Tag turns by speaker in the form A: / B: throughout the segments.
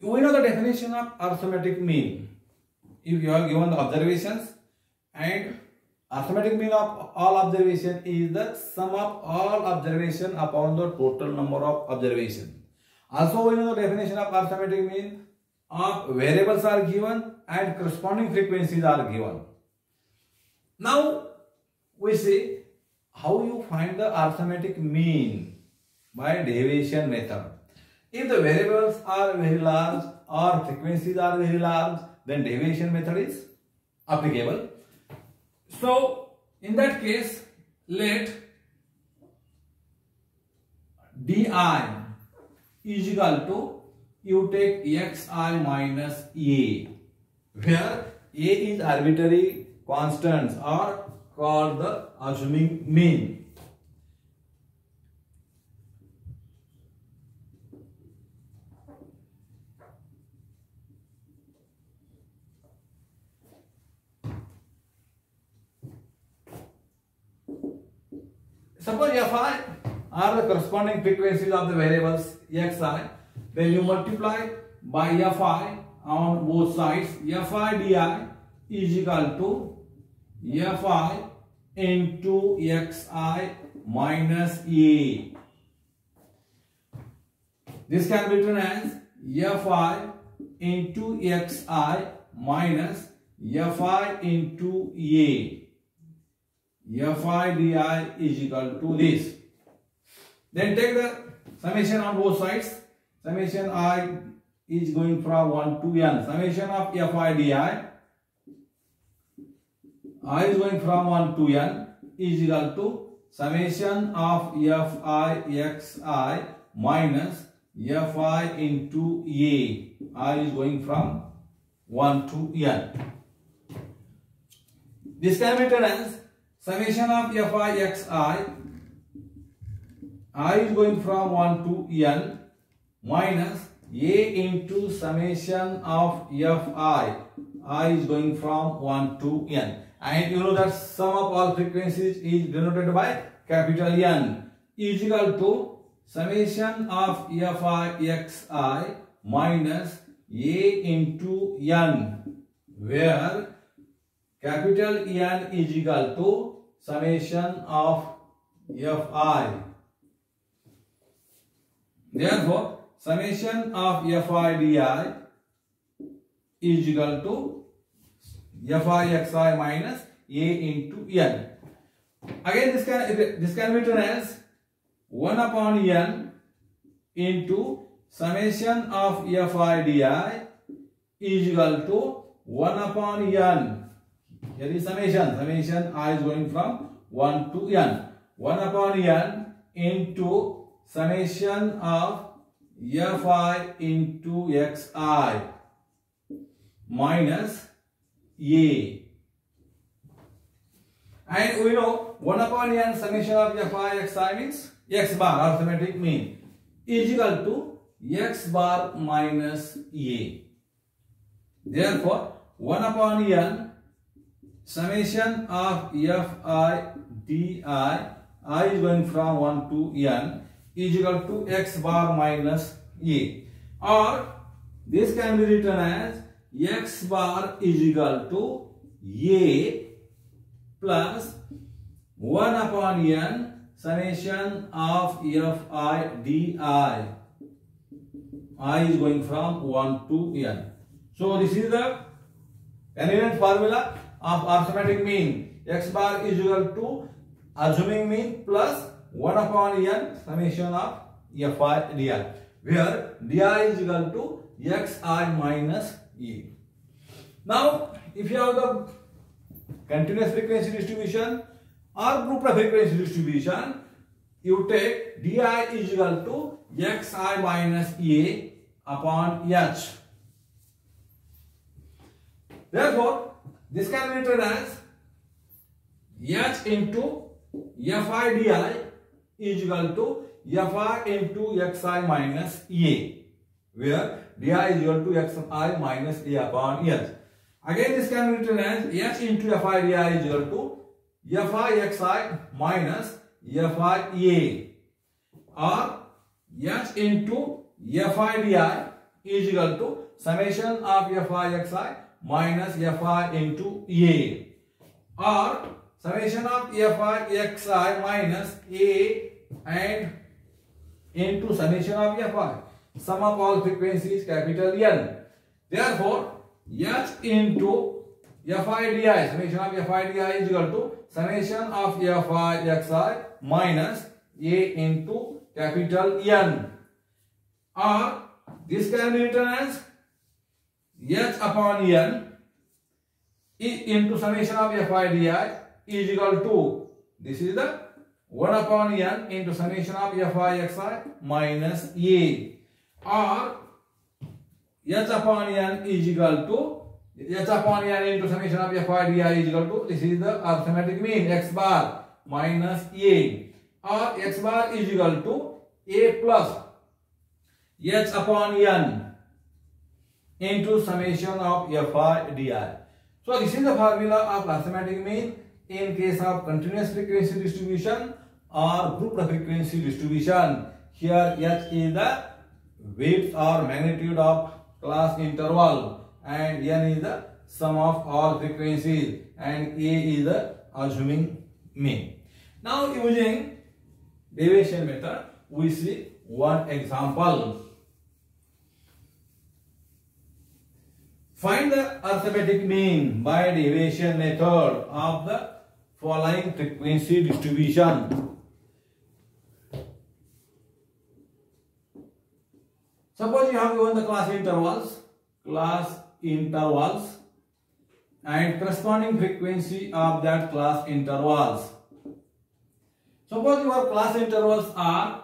A: We know the definition of arithmetic mean. If you are given the observations, and arithmetic mean of all observation is the sum of all observation upon the total number of observation. Also, we know the definition of arithmetic mean of variables are given and corresponding frequencies are given. Now we see how you find the arithmetic mean by derivation method. If the variables are very large or frequencies are very large, then derivation method is applicable. So in that case, let di is equal to, you take xi minus a, where a is arbitrary constants or called the assuming mean. Suppose fi are the corresponding frequencies of the variables xi, then you multiply by fi on both sides. Fi di is equal to fi into xi minus a. This can be written as fi into xi minus fi into a. Fi di is equal to this. Then take the summation on both sides. Summation I is going from 1 to n. Summation of fi di I is going from 1 to n is equal to summation of fi xi minus fi into a. I is going from 1 to n. This can be written as summation of fi xi, I is going from 1 to n minus a into summation of fi, I is going from 1 to n. And you know that sum of all frequencies is denoted by capital N is equal to summation of fi xi minus a into n, where capital N is equal to summation of fi. Therefore, summation of fi di is equal to fi xi minus a into n. Again, this can be written as 1 upon n into summation of fi di is equal to 1 upon n. Here is summation. Summation I is going from 1 to n. 1 upon n into summation of fi into xi minus a. And we know 1 upon n summation of fi xi means x bar, arithmetic mean, is equal to x bar minus a. Therefore, 1 upon n summation of fi di, I is going from 1 to n, is equal to x bar minus a. Or this can be written as x bar is equal to a plus 1 upon n summation of fi di, I is going from 1 to n. So this is the convenient formula of arithmetic mean. X bar is equal to assuming mean plus 1 upon n summation of fi di, where di is equal to xi minus e. Now, if you have the continuous frequency distribution or group frequency distribution, you take di is equal to xi minus a upon h. Therefore, this can be written as h into fi di is equal to fi into xi minus a, where di is equal to xi minus a upon h. Again, this can be written as h into fi di is equal to fi xi minus fi a, or h into fi di is equal to summation of fi xi minus fi into a, or summation of fi xi minus a and into summation of fi. Sum of all frequencies capital N. Therefore, h into fi di, summation of fi di is equal to summation of fi xi minus a into capital N, or this can be written as h upon n into summation of fi di is equal to, this is the 1 upon n into summation of fi xi minus a, or h upon n is equal to h upon n into summation of fi di is equal to, this is the arithmetic mean, x bar minus a, or x bar is equal to a plus h upon n into summation of fi di. So this is the formula of arithmetic mean in case of continuous frequency distribution or group frequency distribution. Here h is the width or magnitude of class interval, and n is the sum of all frequencies, and a is the assuming mean. Now using deviation method, we see one example. Find the arithmetic mean by deviation method of the following frequency distribution. Suppose you have given the class intervals and corresponding frequency of that class intervals. Suppose your class intervals are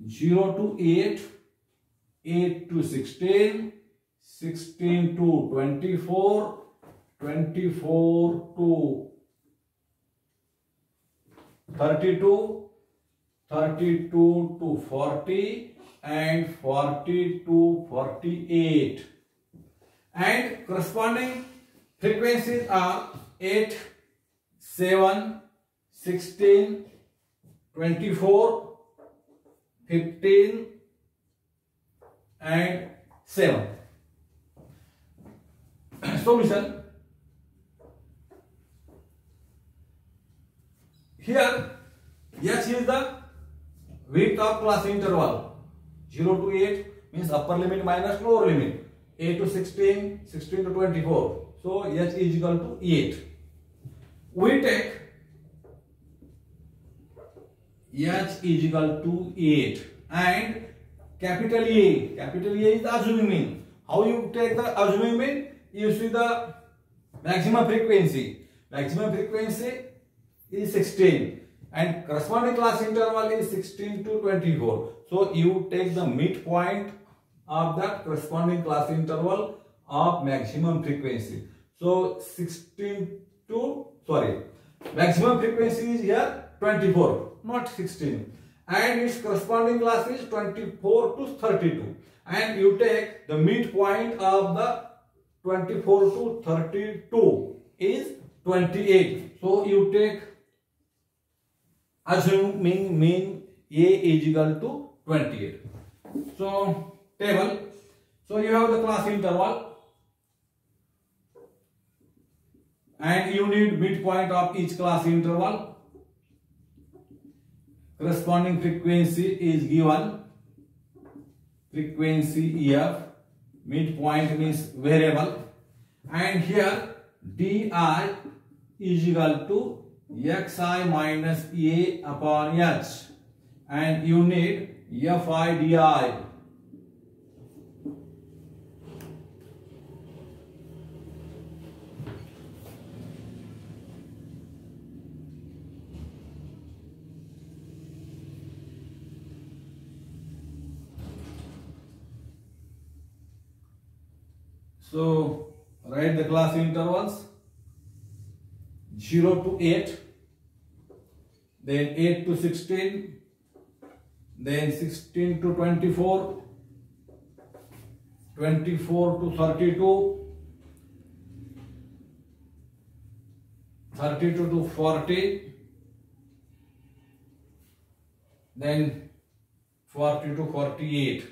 A: 0 to 8, 8 to 16, 16 to 24, 24 to 32, 32 to 40, and 40 to 48, and corresponding frequencies are 8, 7, 16, 24, 15 and 7. Solution. Here h is the width of class interval. 0 to 8 means upper limit minus lower limit. 8 to 16, 16 to 24. So h is equal to 8. We take h is equal to 8 and capital A. Capital A is the assuming mean. How you take the assuming mean? You see the maximum frequency. Maximum frequency is 16 and corresponding class interval is 16 to 24. So you take the midpoint of that corresponding class interval of maximum frequency. So maximum frequency is here 24, not 16, and its corresponding class is 24 to 32, and you take the midpoint of the 24 to 32 is 28. So you take assuming mean A is equal to 28. So table. So you have the class interval and you need midpoint of each class interval. Corresponding frequency is given. Frequency EF. Midpoint means variable. And here di is equal to xi minus A upon h. And you need fi di. So write the class intervals 0 to 8, then 8 to 16, then 16 to 24, 24 to 32, 32 to 40, then 40 to 48.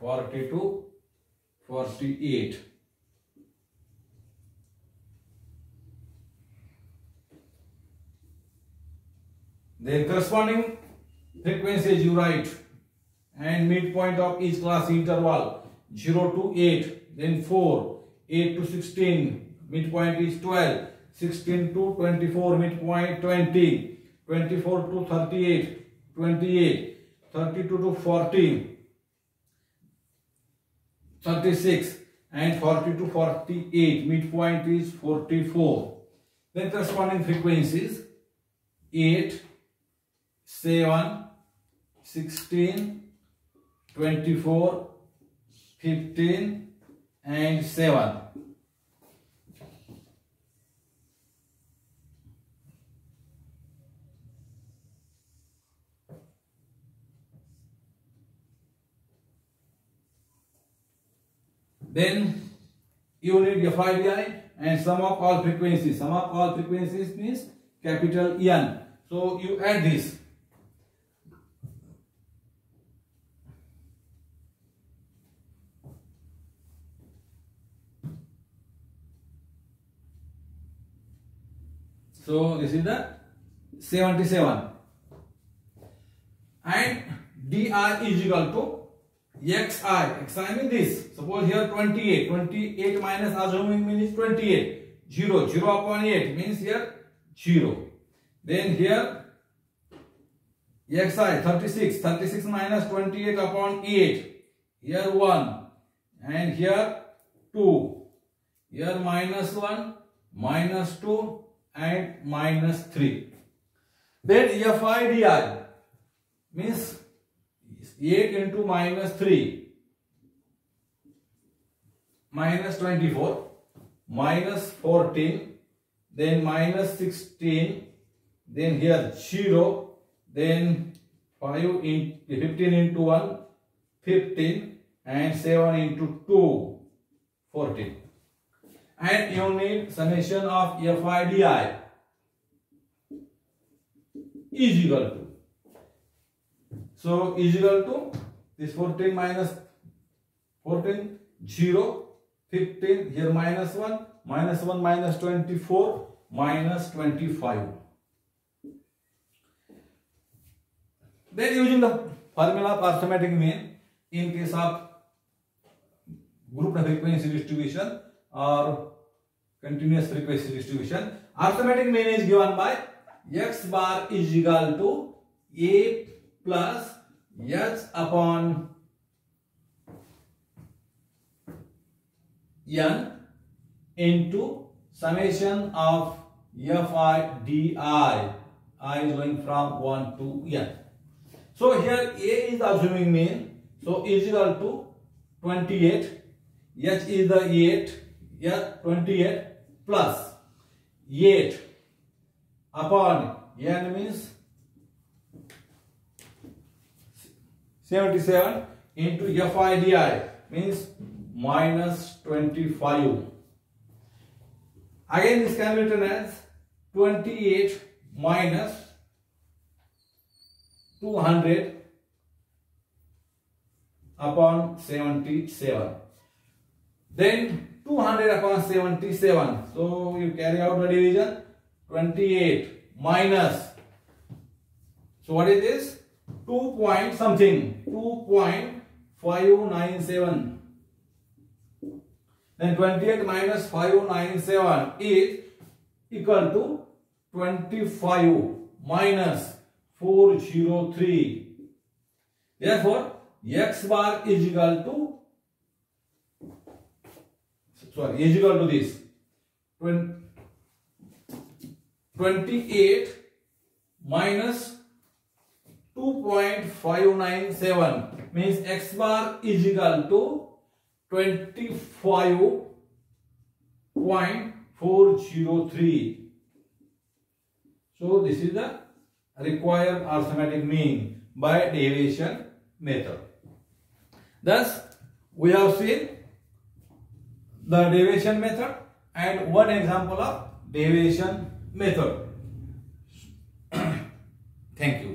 A: 40 to 48. Then corresponding frequencies you write, and midpoint of each class interval 0 to 8, then 4, 8 to 16, midpoint is 12, 16 to 24, midpoint 20, 24 to 38, 28, 32 to 40, 36, and 40 to 48, midpoint is 44. Then corresponding frequencies 8, 7, 16, 24, 15, and 7. Then you need FIDI and sum of all frequencies. Sum of all frequencies means capital N. So you add this. So this is the 77, and dr is equal to xi means this. Suppose here 28 minus assuming means 28, 0 upon 8 means here 0. Then here xi 36 minus 28 upon 8, here 1, and here 2, here minus 1, minus 2, and minus 3. Then FIDI means 8 into minus 3, minus 24, minus 14, then minus 16, then here 0, then 15 into 1, 15, and 7 into 2, 14. And you need summation of FIDI is equal to. So is equal to this 14 minus 14, 0, 15, here minus 1 minus 24, minus 25. Then using the formula of arithmetic mean in case of group frequency distribution or continuous frequency distribution, arithmetic mean is given by x bar is equal to a plus h upon n into summation of FIDI. I is going from 1 to n. So here a is assuming mean, so is equal to 28, h is the 8, yeah, 28 plus 8 upon n means 77 into FIDI means minus 25. Again this can be written as 28 minus 200 upon 77. Then 200 upon 77. So you carry out the division. 28 minus. So what is this? 2 point something. 2.597. Then 28 minus 597 is equal to 25 minus 403. Therefore, x bar is equal to, is equal to this 28 minus 2.597 means x bar is equal to 25.403. So this is the required arithmetic mean by derivation method. Thus we have seen the derivation method and one example of derivation method. Thank you.